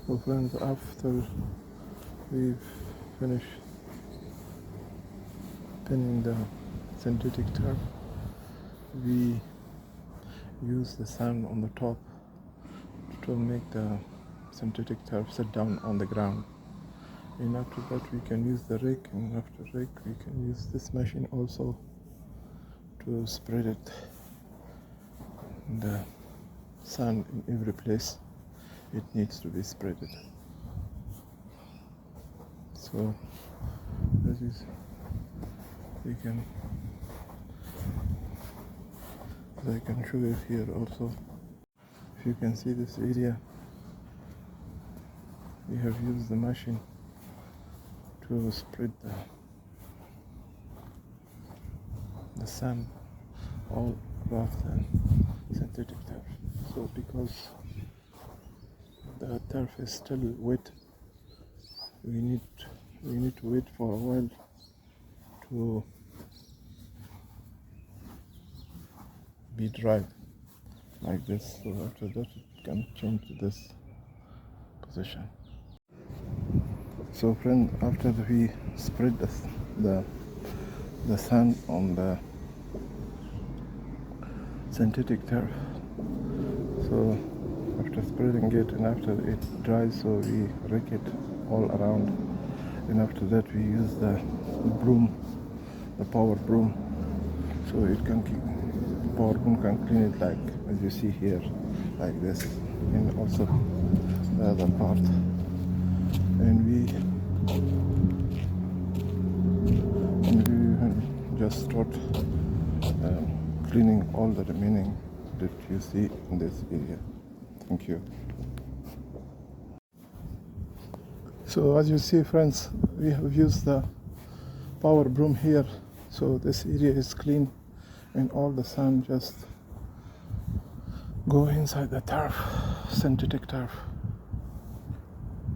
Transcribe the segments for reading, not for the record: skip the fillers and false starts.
So friends, after we've finished pinning the synthetic turf, we use the sand on the top to make the synthetic turf sit down on the ground. And after that we can use the rake, and after rake we can use this machine also to spread it, the sand in every place it needs to be spreaded. So as you see, I can show you here also. If you can see this area, we have used the machine to spread the sand all across the synthetic turf. So because the turf is still wet, we need to wait for a while to be dried like this. So after that it can change to this position. So friend, after we spread the sand on the synthetic turf, so after spreading it and after it dries, so we rake it all around, and after that we use the broom, the power broom, so it can power broom can clean it like as you see here, like this, and also the other part. And we just start cleaning all the remaining that you see in this area. Thank you. So as you see friends, we have used the power broom here, so this area is clean and all the sand just go inside the turf, synthetic turf.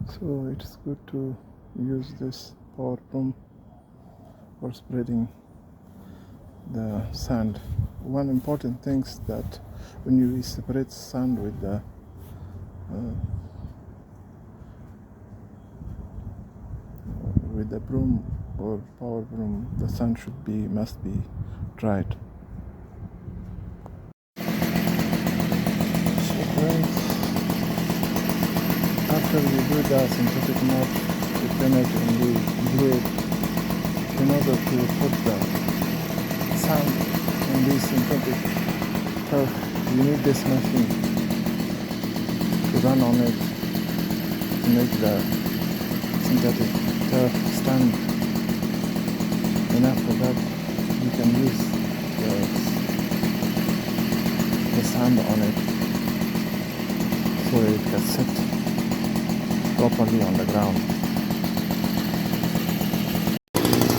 So it's good to use this power broom for spreading the sand. One important thing is that when you separate sand with the broom or power broom, the sand must be dried. So friends, after we do the synthetic mulch, we pin it and we glue it. In order to put the sand in this synthetic turf, you need this machine to run on it to make the synthetic turf stand. And after that, you can use the sand on it so it can sit properly on the ground.